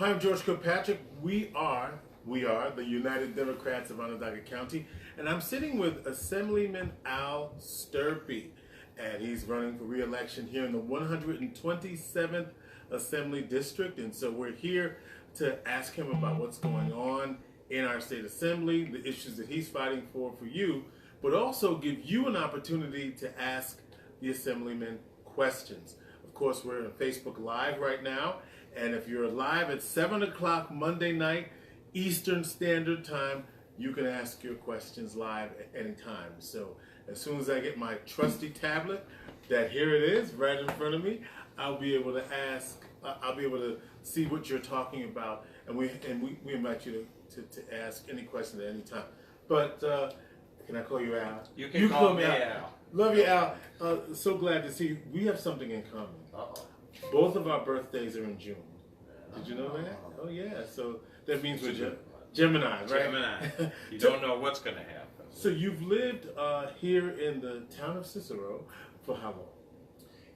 Hi, I'm George Kilpatrick. We are the United Democrats of Onondaga County, and I'm sitting with Assemblyman Al Stirpe, and he's running for re-election here in the 127th Assembly District, and so we're here to ask him about what's going on in our state assembly, the issues that he's fighting for you, but also give you an opportunity to ask the Assemblyman questions. Of course, we're on Facebook Live right now, and if you're live at 7 o'clock Monday night, Eastern Standard Time, you can ask your questions live at any time. So as soon as I get my trusty tablet, that here it is right in front of me, I'll be able to ask, I'll be able to see what you're talking about, and we invite you to ask any question at any time. But can I call you Al? You can call me Al. Love you, Al. So glad to see you. We have something in common. Uh-oh. Both of our birthdays are in June. Did you know that? Oh yeah. So that means we're Gemini, right? Gemini. You don't know what's going to happen. So you've lived here in the town of Cicero for how long?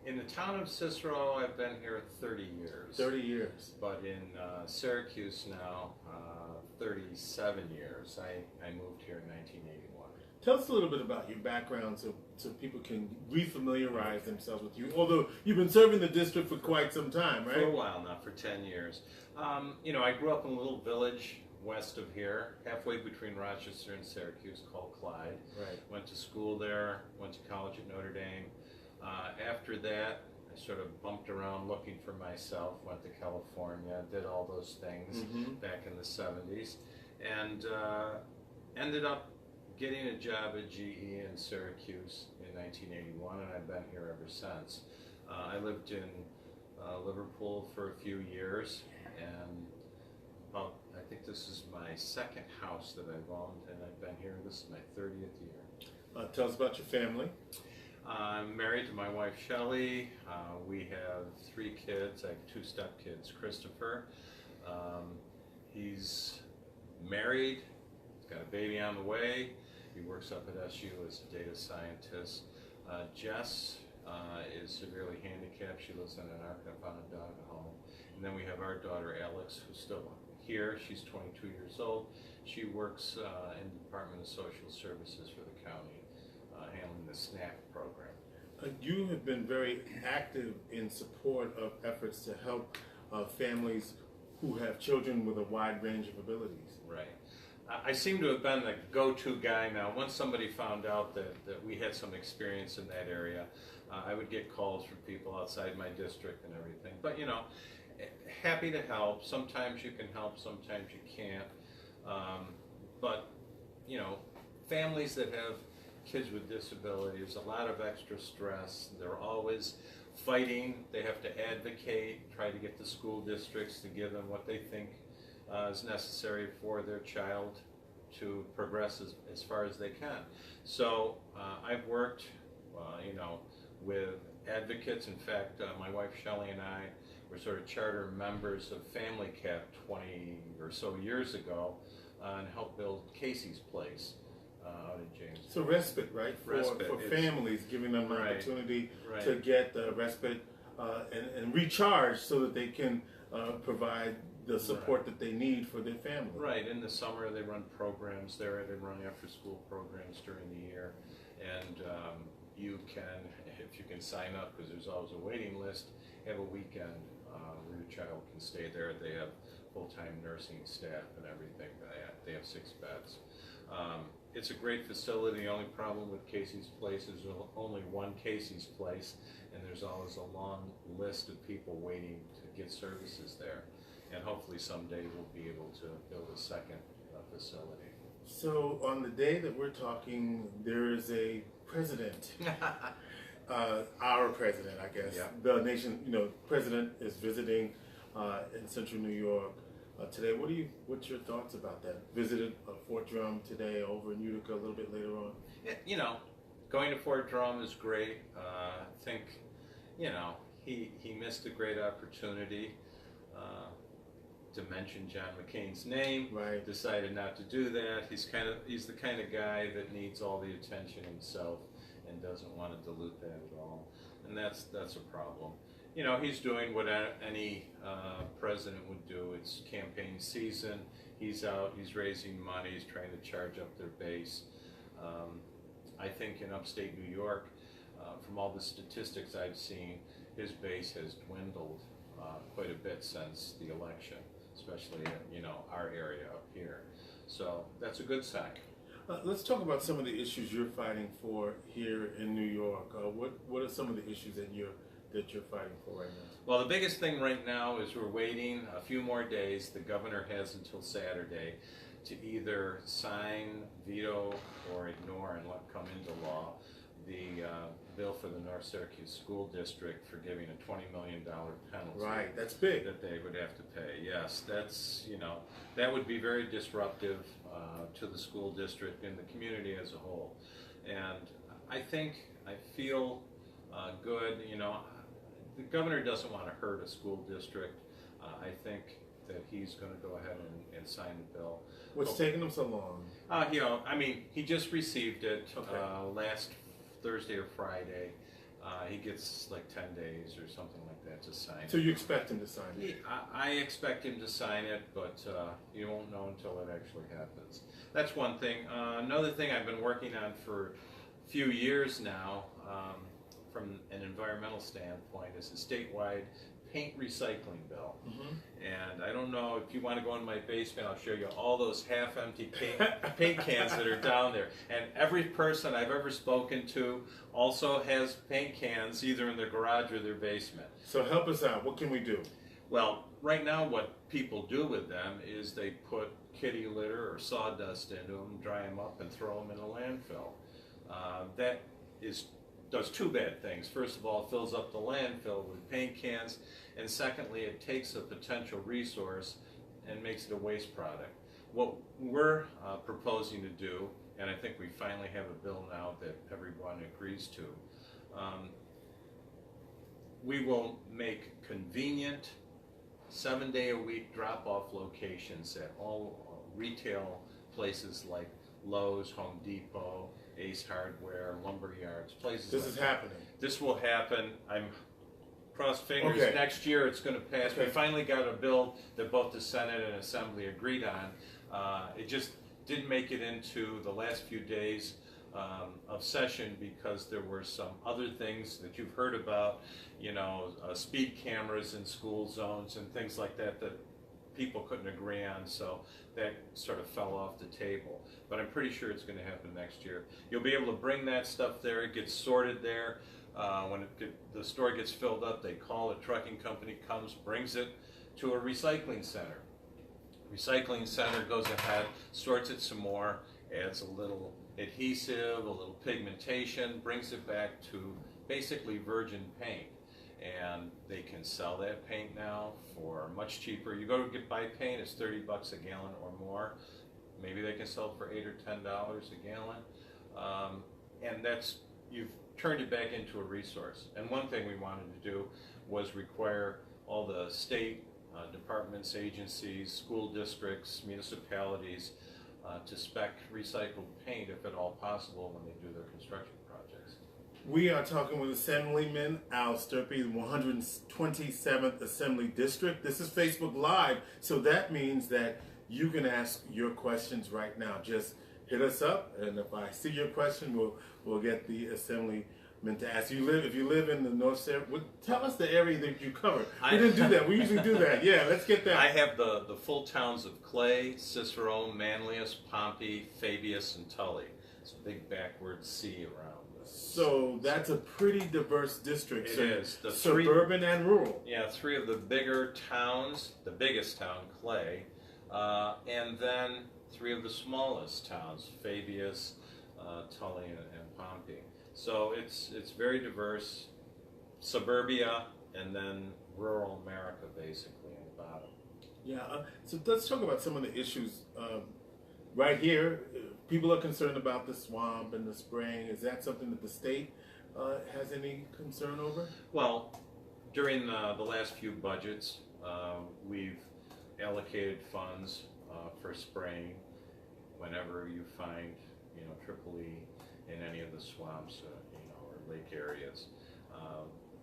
In the town of Cicero, I've been here 30 years. 30 years. But in Syracuse now, 37 years. I moved here in 1981. Tell us a little bit about your background so people can refamiliarize themselves with you. Although you've been serving the district for quite some time, right? For a while now, for 10 years. You know, I grew up in a little village west of here, halfway between Rochester and Syracuse, called Clyde. Right. Went to school there, went to college at Notre Dame. After that, I sort of bumped around looking for myself, went to California, did all those things back in the 70s, and ended up getting a job at GE in Syracuse in 1981, and I've been here ever since. I lived in Liverpool for a few years, and I think this is my second house that I've owned, and I've been here. This is my 30th year. Tell us about your family. I'm married to my wife, Shelley. We have 3 kids. I have 2 stepkids. Christopher, he's married, he's got a baby on the way. He works up at SU as a data scientist. Jess is severely handicapped. She lives in an Onondaga home. And then we have our daughter, Alex, who's still here. She's 22 years old. She works in the Department of Social Services for the county, handling the SNAP program. You have been very active in support of efforts to help families who have children with a wide range of abilities. Right. I seem to have been the go-to guy now. Once somebody found out that we had some experience in that area, I would get calls from people outside my district and everything. But, you know, happy to help. Sometimes you can help, sometimes you can't. But, you know, families that have kids with disabilities, a lot of extra stress. They're always fighting. They have to advocate, try to get the school districts to give them what they think is necessary for their child to progress as far as they can. So I've worked, you know, with advocates. In fact, my wife Shelley and I were sort of charter members of Family Cap 20 or so years ago and helped build Casey's Place out in James. So respite, right? For families, giving them an opportunity to get respite and recharge so that they can provide the support that they need for their family. Right. In the summer, they run programs there. They run after-school programs during the year, and you can, if you can sign up, because there's always a waiting list, have a weekend where your child can stay there. They have full-time nursing staff and everything. They have 6 beds. It's a great facility. The only problem with Casey's Place is there's only one Casey's Place, and there's always a long list of people waiting to get services there. And hopefully someday we'll be able to build a second facility. So on the day that we're talking, there is a president, our president, I guess. Yeah. The nation, you know, president is visiting in central New York today. What's your thoughts about that? Visited Fort Drum today, over in Utica a little bit later on. You know, going to Fort Drum is great. I think, you know, he missed a great opportunity to mention John McCain's name. Right. Decided not to do that. He's the kind of guy that needs all the attention himself and doesn't want to dilute that at all. And that's a problem. you know, he's doing what any president would do. It's campaign season. He's out, he's raising money, he's trying to charge up their base. I think in upstate New York, from all the statistics I've seen, his base has dwindled quite a bit since the election, especially in, you know, our area up here. So that's a good sign. Let's talk about some of the issues you're fighting for here in New York. What are some of the issues that you're fighting for right now? Well, the biggest thing right now is we're waiting a few more days. The governor has until Saturday to either sign, veto, or ignore and let come into law the bill for the North Syracuse School District for giving a $20 million penalty. Right, that's big. That they would have to pay. Yes, that's, you know, that would be very disruptive to the school district and the community as a whole. And I feel good, you know, the governor doesn't want to hurt a school district. I think that he's going to go ahead and sign the bill. What's taking him so long? You know, I mean, he just received it last Thursday or Friday. He gets like 10 days or something like that to sign it. So you expect him to sign it? I expect him to sign it, but you won't know until it actually happens. That's one thing. Another thing I've been working on for a few years now, from an environmental standpoint, is a statewide paint recycling bill. And I don't know if you want to go in my basement, I'll show you all those half-empty paint cans that are down there. And every person I've ever spoken to also has paint cans either in their garage or their basement. So help us out. What can we do? Well, right now what people do with them is they put kitty litter or sawdust into them, dry them up, and throw them in a landfill. That does two bad things. First of all, it fills up the landfill with paint cans, and secondly, it takes a potential resource and makes it a waste product. What we're proposing to do, and I think we finally have a bill now that everyone agrees to, we will make convenient 7-day-a-week drop-off locations at all retail places like Lowe's, Home Depot, Ace Hardware, lumber yards, places. This is happening. This will happen. I'm cross fingers. Okay. Next year it's going to pass. Okay. We finally got a bill that both the Senate and Assembly agreed on. It just didn't make it into the last few days of session because there were some other things that you've heard about, you know, speed cameras in school zones and things like that that people couldn't agree on, so that sort of fell off the table. But I'm pretty sure it's going to happen next year. You'll be able to bring that stuff there. It gets sorted there. When the store gets filled up, they call a trucking company, comes, brings it to a recycling center. Recycling center goes ahead, sorts it some more, adds a little adhesive, a little pigmentation, brings it back to basically virgin paint. And they can sell that paint now for much cheaper. You go to buy paint, it's $30 a gallon or more. Maybe they can sell it for $8 or $10 a gallon. And you've turned it back into a resource. And one thing we wanted to do was require all the state departments, agencies, school districts, municipalities to spec recycled paint if at all possible when they do their construction projects. We are talking with Assemblyman Al Stirpe, the 127th Assembly District. This is Facebook Live, so that means that you can ask your questions right now. Just hit us up, and if I see your question, we'll get the Assemblyman to ask. If you live in the North Syracuse, tell us the area that you covered. We didn't do that. We usually do that. Yeah, let's get that. I have the full towns of Clay, Cicero, Manlius, Pompey, Fabius, and Tully. It's a big backward C around. So that's a pretty diverse district. It is. The suburban and rural. Yeah, 3 of the bigger towns, the biggest town, Clay, and then 3 of the smallest towns, Fabius, Tully, and Pompey. So it's very diverse, suburbia, and then rural America, basically, on the bottom. Yeah, so let's talk about some of the issues right here. People are concerned about the swamp and the spraying. Is that something that the state has any concern over? Well, during the last few budgets, we've allocated funds for spraying whenever you find, you know, triple E in any of the swamps, you know, or lake areas.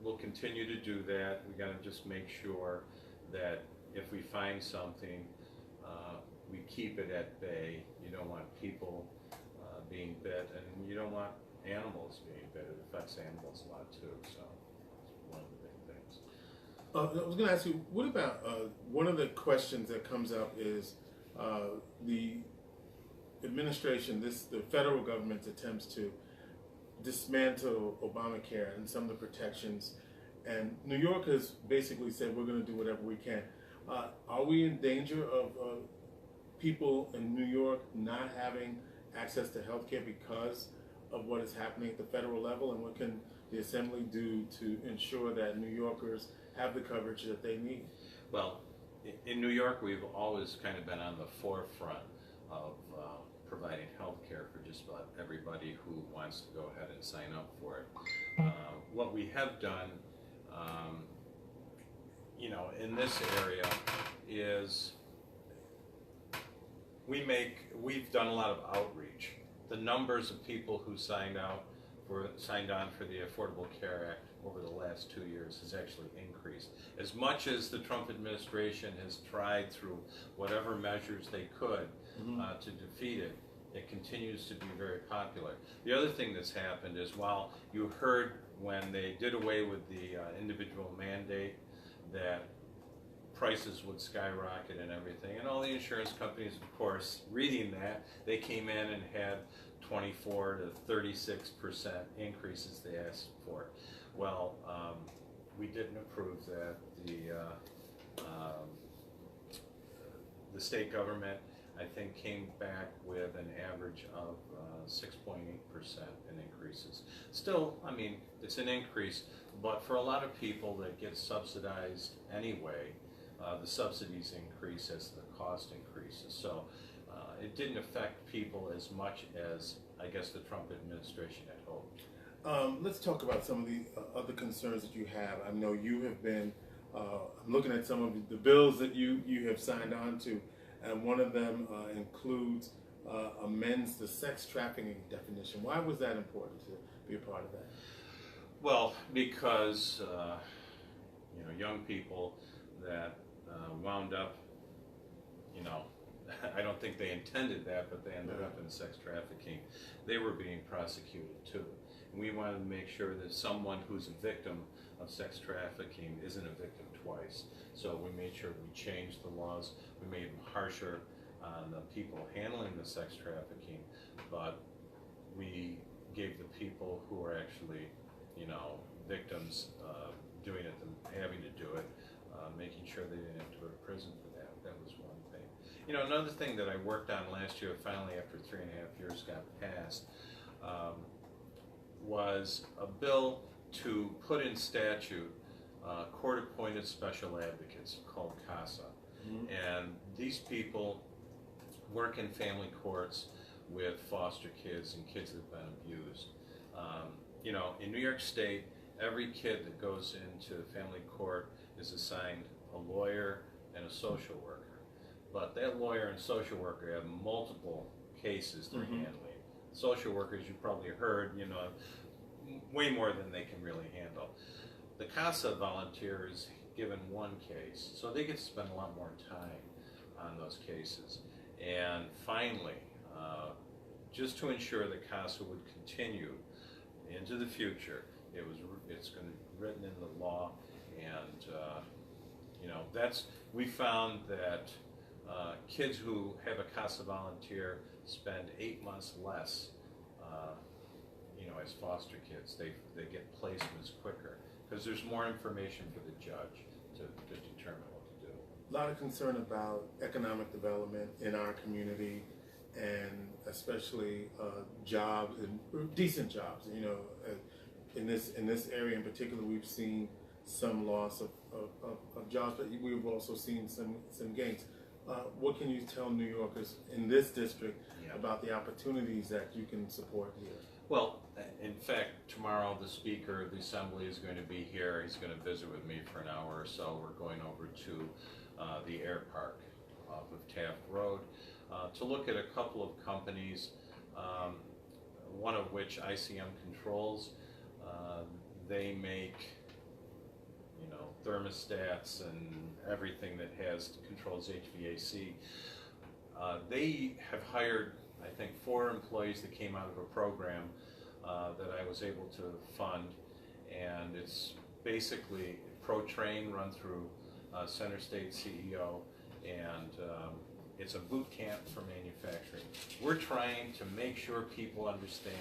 we'll continue to do that. We got to just make sure that if we find something, we keep it at bay. You don't want people being bit, and you don't want animals being bit. It affects animals a lot too, so it's one of the big things. I was going to ask you, what about one of the questions that comes up is the administration, the federal government's attempts to dismantle Obamacare and some of the protections, and New York has basically said we're going to do whatever we can. Are we in danger of people in New York not having access to health care because of what is happening at the federal level, and what can the Assembly do to ensure that New Yorkers have the coverage that they need? Well, in New York, we've always kind of been on the forefront of providing health care for just about everybody who wants to go ahead and sign up for it. What we have done, in this area is we've done a lot of outreach. The numbers of people who signed on for the Affordable Care Act over the last 2 years has actually increased. As much as the Trump administration has tried through whatever measures they could to defeat it, it continues to be very popular. The other thing that's happened is, while you heard when they did away with the individual mandate that prices would skyrocket and everything, and all the insurance companies, of course, reading that, they came in and had 24 to 36% increases they asked for. Well, we didn't approve that. The state government, I think, came back with an average of 6.8% in increases. Still, I mean, it's an increase, but for a lot of people that get subsidized anyway, the subsidies increase as the cost increases. So it didn't affect people as much as, I guess, the Trump administration had hoped. Let's talk about some of the other concerns that you have. I know you have been I'm looking at some of the bills that you have signed on to, and one of them includes amends the sex trafficking definition. Why was that important to be a part of that? Well, because young people that wound up, I don't think they intended that, but they ended up in sex trafficking. They were being prosecuted too. And we wanted to make sure that someone who's a victim of sex trafficking isn't a victim twice. So we made sure we changed the laws. We made them harsher on the people handling the sex trafficking, but we gave the people who are actually, victims doing it, having to do it, making sure they didn't have to go to prison for that. That was one thing. Another thing that I worked on last year, finally after 3.5 years got passed, was a bill to put in statute court-appointed special advocates called CASA. And these people work in family courts with foster kids and kids that have been abused. In New York State, every kid that goes into family court is assigned a lawyer and a social worker. But that lawyer and social worker have multiple cases they're handling. Social workers, you probably heard, way more than they can really handle. The CASA volunteer is given one case, so they get to spend a lot more time on those cases. And finally, just to ensure that CASA would continue into the future, it's going to be written in the law, and we found that kids who have a CASA volunteer spend 8 months less, as foster kids. They get placements quicker because there's more information for the judge to determine what to do. A lot of concern about economic development in our community, and especially jobs and decent jobs. In this area in particular, we've seen some loss of jobs, but we've also seen some gains. What can you tell New Yorkers in this district about the opportunities that you can support here? Well, in fact, tomorrow the Speaker of the Assembly is going to be here. He's going to visit with me for an hour or so. We're going over to the Air Park off of Taft Road to look at a couple of companies, one of which ICM Controls. They make you know, thermostats and everything that controls HVAC. They have hired, I think, 4 employees that came out of a program that I was able to fund, and it's basically pro-train run through Center State CEO, and it's a boot camp for manufacturing. We're trying to make sure people understand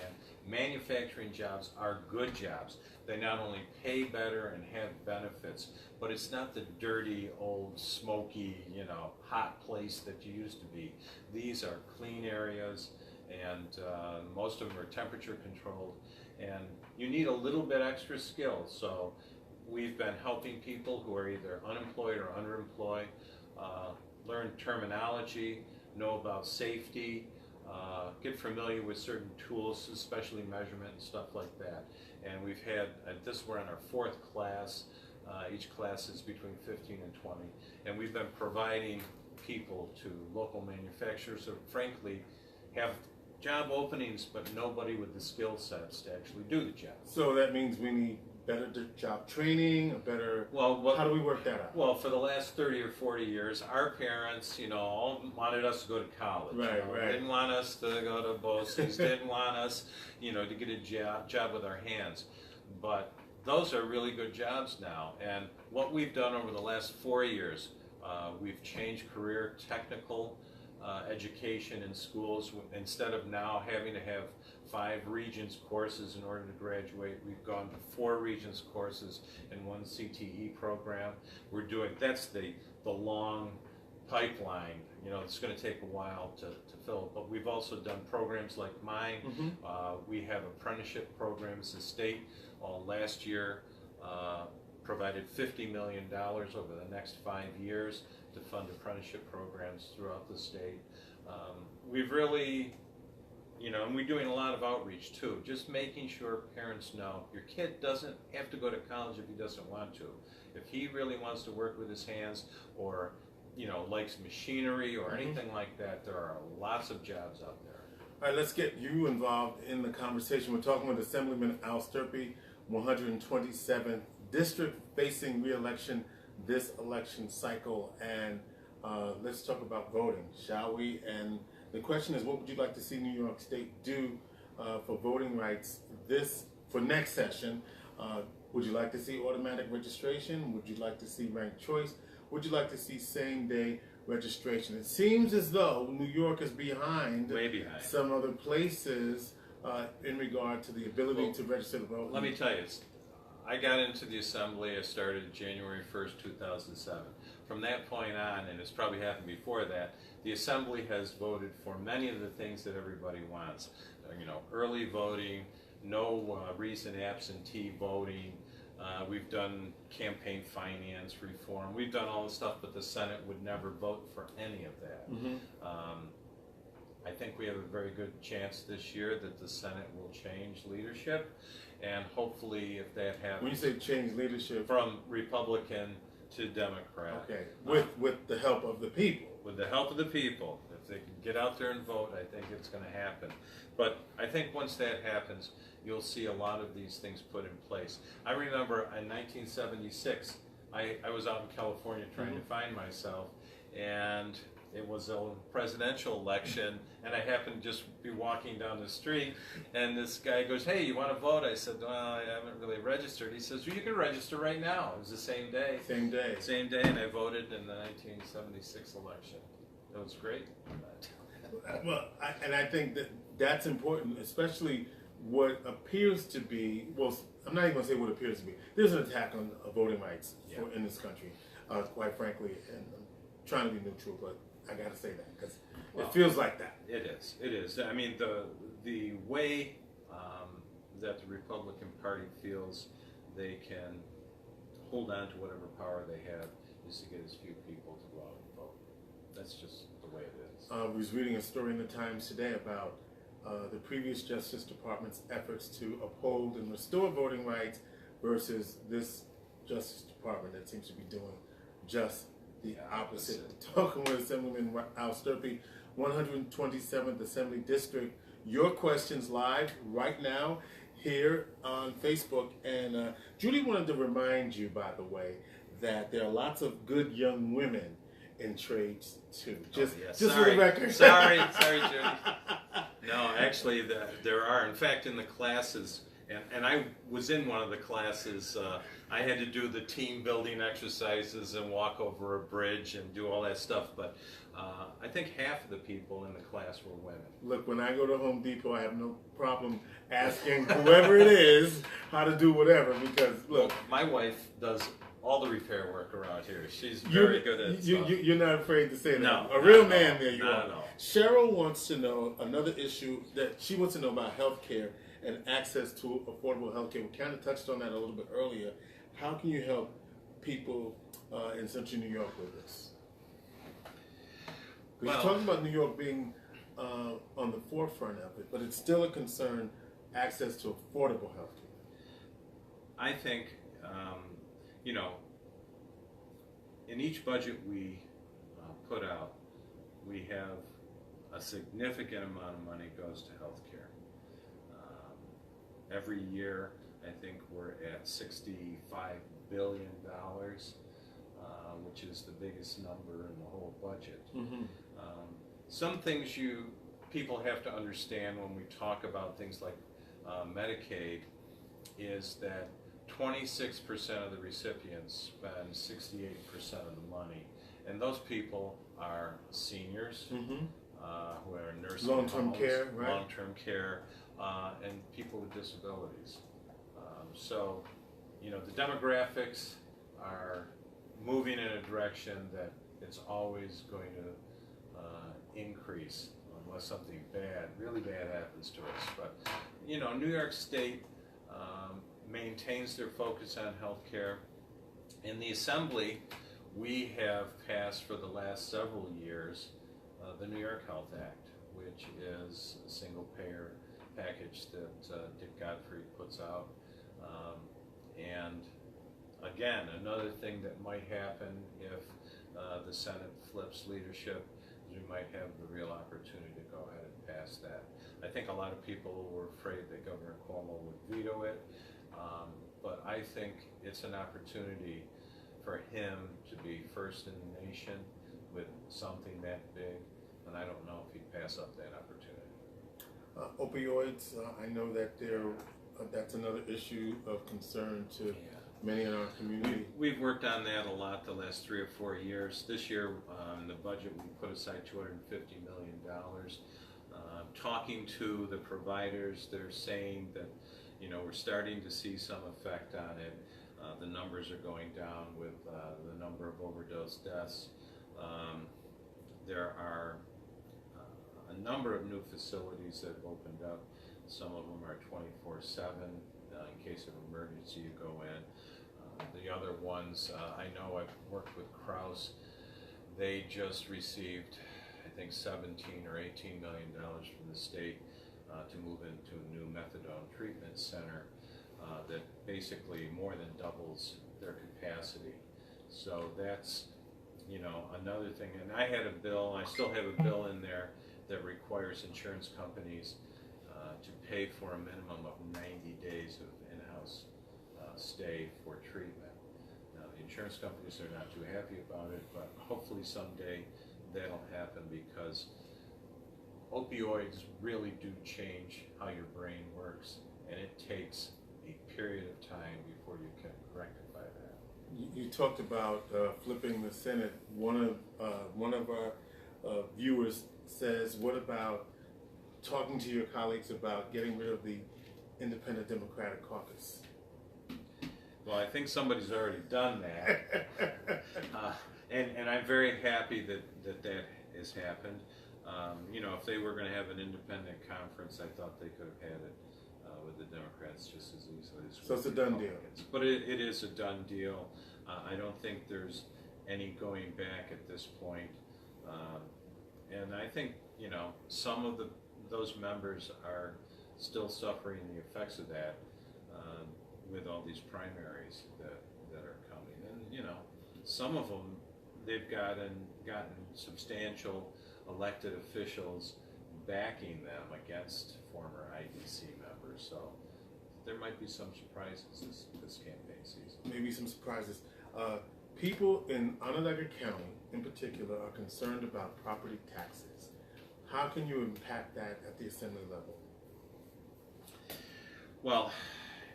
manufacturing jobs are good jobs. They not only pay better and have benefits, but it's not the dirty, old, smoky, you know, hot place that you used to be. These are clean areas, and most of them are temperature controlled, and you need a little bit extra skill. So we've been helping people who are either unemployed or underemployed learn terminology, know about safety, get familiar with certain tools, especially measurement and stuff like that. And we've had, we're in our 4th class. Each class is between 15 and 20. And we've been providing people to local manufacturers who frankly have job openings, but nobody with the skill sets to actually do the job. So that means we need better job training, a better, how do we work that out? Well, for the last 30 or 40 years, our parents, you know, all wanted us to go to college. Right, you know, right. Didn't want us to go to BOCES, didn't want us, you know, to get a job with our hands. But those are really good jobs now. And what we've done over the last 4 years, we've changed career technical education in schools. Instead of now having to have 5 Regents courses in order to graduate, we've gone to 4 Regents courses and 1 CTE program. We're doing, that's the long pipeline, you know, it's going to take a while to fill, but we've also done programs like mine. We have apprenticeship programs. The state last year provided $50 million over the next 5 years to fund apprenticeship programs throughout the state. We've really, you know, and we're doing a lot of outreach too, just making sure parents know your kid doesn't have to go to college if he doesn't want to. If he really wants to work with his hands, or, you know, likes machinery or anything like that, there are lots of jobs out there. All right, let's get you involved in the conversation. We're talking with Assemblyman Al Stirpe, 127th District, facing re-election this election cycle. And let's talk about voting, shall we? And the question is, what would you like to see New York State do for voting rights for next session? Would you like to see automatic registration? Would you like to see ranked choice? Would you like to see same-day registration? It seems as though New York is behind, way behind some other places in regard to the ability to register to vote. Let me tell you, I got into the Assembly, I started January 1st, 2007. From that point on, and it's probably happened before that, the Assembly has voted for many of the things that everybody wants. You know, early voting, no recent absentee voting. We've done campaign finance reform. We've done all this stuff, but the Senate would never vote for any of that. I think we have a very good chance this year that the Senate will change leadership, and hopefully if that happens... When you say change leadership... From Republican to Democrat. Okay, with the help of the people. With the help of the people. If they can get out there and vote, I think it's going to happen. But I think once that happens, you'll see a lot of these things put in place. I remember in 1976, I was out in California trying to find myself, and it was a presidential election, and I happened to just be walking down the street, and this guy goes, "Hey, you want to vote?" I said, "Well, I haven't really registered." He says, "Well, you can register right now." It was the same day. Same day. Same day, and I voted in the 1976 election. It was great. Well, I think that's important, especially what appears to be, well, I'm not even going to say what appears to be. There's an attack on voting rights in this country, quite frankly, and I'm trying to be neutral, but I got to say that because it feels like that. It is. It is. I mean, the way that the Republican Party feels they can hold on to whatever power they have is to get as few people to go out and vote. That's just the way it is. I was reading a story in the Times today about the previous Justice Department's efforts to uphold and restore voting rights versus this Justice Department that seems to be doing just the opposite. Talking with Assemblyman Al Stirpe, 127th Assembly District. Your questions live right now here on Facebook. And Judy wanted to remind you, by the way, that there are lots of good young women in trades too. Just for the record. Sorry, Judy. No, actually, there are. In fact, in the classes, and I was in one of the classes, I had to do the team building exercises and walk over a bridge and do all that stuff, but I think half of the people in the class were women. Look, when I go to Home Depot, I have no problem asking whoever it is how to do whatever, because, look. Well, my wife does all the repair work around here. She's very good at stuff. You're not afraid to say that. No. A real man there you not are. At all. Cheryl wants to know another issue that she wants to know about health care and access to affordable health care. We kind of touched on that a little bit earlier. How can you help people in Central New York with this? We're talking about New York being on the forefront of it, but it's still a concern, access to affordable health care. I think, in each budget we put out, we have a significant amount of money goes to health care. Every year, I think we're at $65 billion, which is the biggest number in the whole budget. Mm-hmm. Some things people have to understand when we talk about things like Medicaid is that 26% of the recipients spend 68% of the money, and those people are seniors who are in nursing long-term care, right? Long-term care, and people with disabilities. So, the demographics are moving in a direction that it's always going to increase unless something really bad happens to us. But, New York State maintains their focus on health care. In the Assembly, we have passed for the last several years the New York Health Act, which is a single-payer package that Dick Godfrey puts out. And again, another thing that might happen if the Senate flips leadership is we might have the real opportunity to go ahead and pass that. I think a lot of people were afraid that Governor Cuomo would veto it, but I think it's an opportunity for him to be first in the nation with something that big, and I don't know if he'd pass up that opportunity. Opioids, I know that that's another issue of concern to many in our community. We've worked on that a lot the last 3 or 4 years. This year, in the budget, we put aside $250 million. Talking to the providers, they're saying that, we're starting to see some effect on it. The numbers are going down with the number of overdose deaths. There are a number of new facilities that have opened up. Some of them are 24/7. In case of emergency, you go in. The other ones, I know I've worked with Krause. They just received, I think, $17 or $18 million from the state to move into a new methadone treatment center that basically more than doubles their capacity. So that's, another thing. And I had a bill, I still have a bill in there that requires insurance companies to pay for a minimum of 90 days of in-house stay for treatment. Now, the insurance companies are not too happy about it, but hopefully someday that'll happen, because opioids really do change how your brain works, and it takes a period of time before you can rectify that. You talked about flipping the Senate. One of our viewers says, what about talking to your colleagues about getting rid of the Independent Democratic Caucus? Well, I think somebody's already done that, and I'm very happy that has happened. If they were going to have an independent conference, I thought they could have had it with the Democrats just as easily as so it's a done deal. But it is a done deal. I don't think there's any going back at this point. And I think, some of those members are still suffering the effects of that with all these primaries that are coming. And, some of them, they've gotten substantial elected officials backing them against former IDC members. So there might be some surprises this campaign season. Maybe some surprises. People in Onondaga County, in particular, are concerned about property taxes. How can you impact that at the assembly level? Well,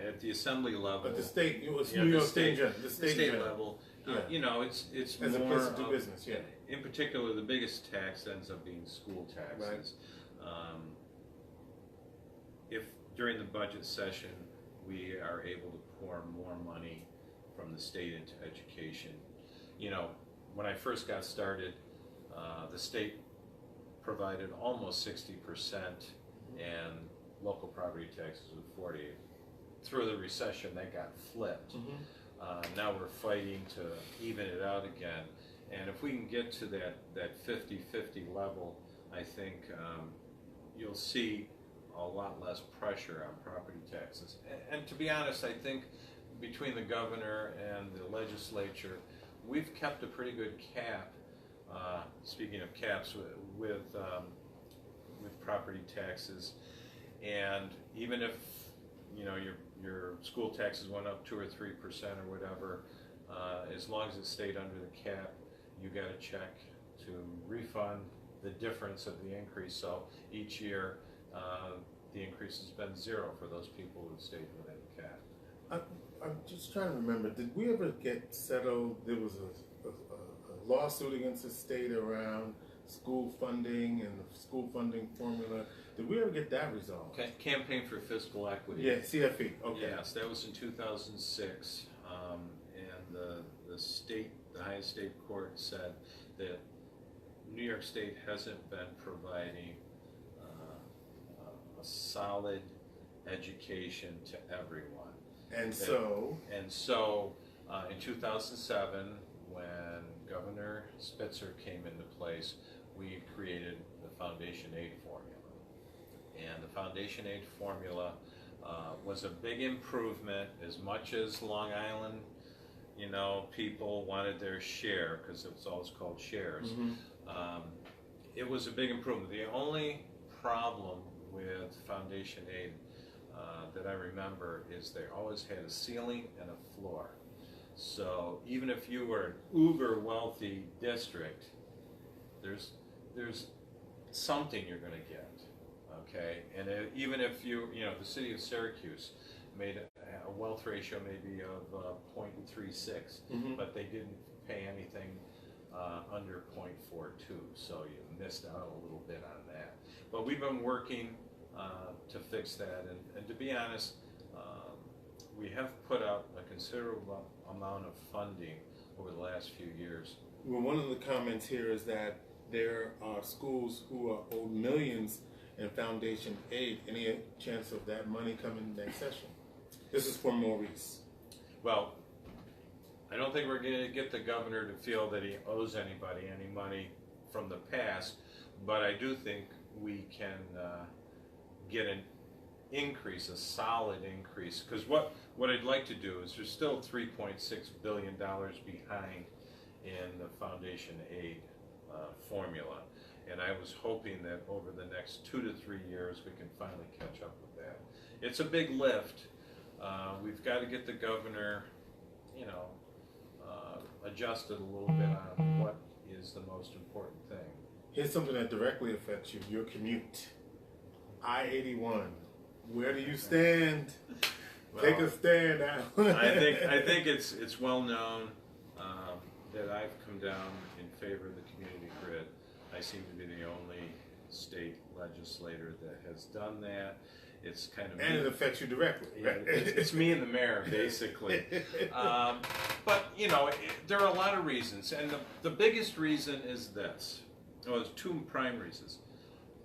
at the assembly level, But the state, New the York State, the state level, Yeah. it's As a more place to do of, business, yeah. In particular, the biggest tax ends up being school taxes. If during the budget session we are able to pour more money from the state into education, when I first got started, the state provided almost 60%, and local property taxes were 40%. Through the recession, that got flipped. Now we're fighting to even it out again, and if we can get to that 50-50 level, I think you'll see a lot less pressure on property taxes. And to be honest, I think between the governor and the legislature, we've kept a pretty good cap. Speaking of caps, with property taxes, and even if your school taxes went up 2 or 3% or whatever, as long as it stayed under the cap, you got a check to refund the difference of the increase. So each year, the increase has been 0 for those people who stayed within the cap. I'm just trying to remember, did we ever get settled? There was a lawsuit against the state around school funding and the school funding formula. Did we ever get that resolved? Okay. Campaign for Fiscal Equity. Yeah, CFE. Okay. Yes, that was in 2006, and the highest state court said that New York State hasn't been providing a solid education to everyone. And so in 2007, when Governor Spitzer came into place, we created the Foundation Aid Formula. And the Foundation Aid Formula was a big improvement, as much as Long Island, people wanted their share, because it was always called shares. It was a big improvement. The only problem with Foundation Aid that I remember is they always had a ceiling and a floor. So even if you were an uber wealthy district, there's something you're going to get, okay? And even if the city of Syracuse made a wealth ratio maybe of 0.36, but they didn't pay anything under 0.42, so you missed out a little bit on that. But we've been working to fix that, and to be honest, we have put out a considerable amount of funding over the last few years. Well, one of the comments here is that there are schools who are owed millions in foundation aid. Any chance of that money coming next session? This is for Maurice. Well, I don't think we're going to get the governor to feel that he owes anybody any money from the past, but I do think we can get an increase, a solid increase, because what I'd like to do is, there's still $3.6 billion behind in the foundation aid formula, and I was hoping that over the next 2 to 3 years we can finally catch up with that. It's a big lift. We've got to get the governor, adjusted a little bit on what is the most important thing. Here's something that directly affects you, your commute. I-81. Where do you stand? Well, take a stand now. I think it's well known that I've come down in favor of the community grid. I seem to be the only state legislator that has done that. It's kind of and it affects you directly. Right? It's me and the mayor, basically. But there are a lot of reasons, and the biggest reason is this. Well, there's 2 prime reasons.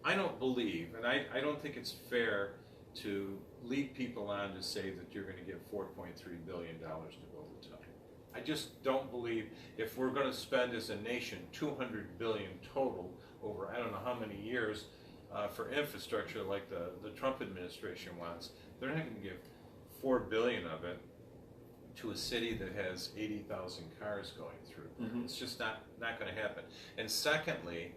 I don't believe, and I don't think it's fair to lead people on to say that you're going to give $4.3 billion to build a tunnel. I just don't believe, if we're going to spend as a nation $200 billion total over I don't know how many years for infrastructure like the Trump administration wants, they're not going to give $4 billion of it to a city that has 80,000 cars going through. It's just not going to happen. And secondly,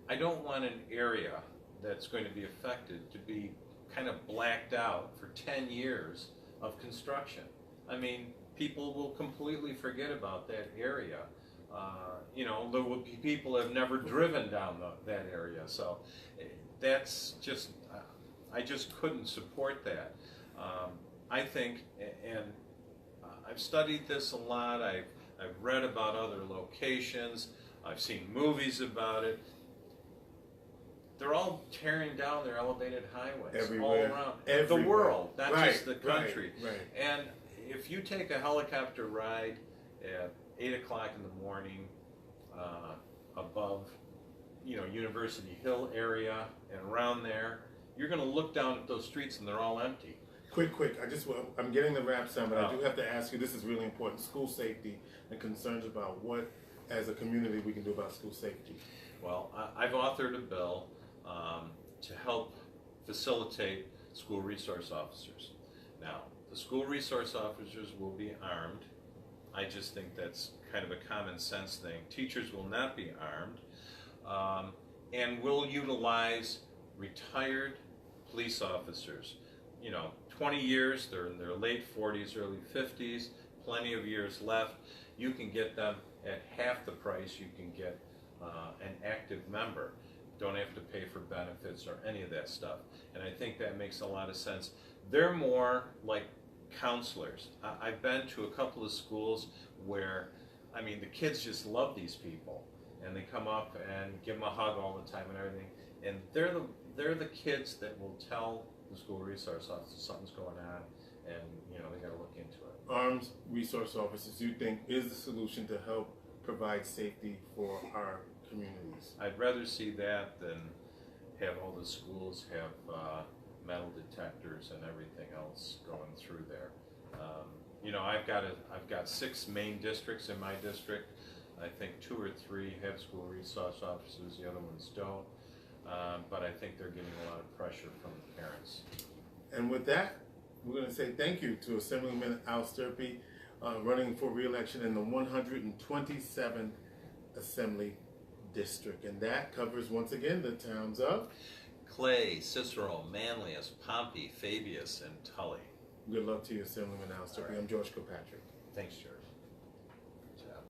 I don't want an area that's going to be affected to be kind of blacked out for 10 years of construction. I mean, people will completely forget about that area. You know, there will be people who have never driven down that area. So that's just, I just couldn't support that. I think, and I've studied this a lot, I've read about other locations, I've seen movies about it. They're all tearing down their elevated highways Everywhere. all around Everywhere. the world, not Right, just the country. right. And if you take a helicopter ride at 8 o'clock in the morning above, you know, University Hill area and around there, you're going to look down at those streets and they're all empty. Quick, I'm getting the wraps done, but I do have to ask you, this is really important, school safety and concerns about what, as a community, we can do about school safety. Well, I've authored a bill to help facilitate school resource officers. Now, the school resource officers will be armed. I just think that's kind of a common sense thing. Teachers will not be armed, and will utilize retired police officers. You know, 20 years, they're in their late 40s, early 50s, plenty of years left. You can get them at half the price you can get an active member. Don't have to pay for benefits or any of that stuff. And I think that makes a lot of sense. They're more like counselors. I've been to a couple of schools where, I mean, the kids just love these people. And they come up and give them a hug all the time and everything. And they're the kids that will tell the school resource officer something's going on, and you know, they got to look into it. Armed resource officers, you think, is the solution to help provide safety for our communities? I'd rather see that than have all the schools have metal detectors and everything else going through there. You know, I've got 6 main districts in my district. I think 2 or 3 have school resource officers, the other ones don't. But I think they're getting a lot of pressure from the parents. And with that, we're going to say thank you to Assemblyman Al Stirpe, running for re-election in the 127th Assembly District. And that covers, once again, the towns of Clay, Cicero, Manlius, Pompey, Fabius, and Tully. Good luck to you, Assemblyman Al Stirpe. I'm George Kilpatrick. Thanks, George.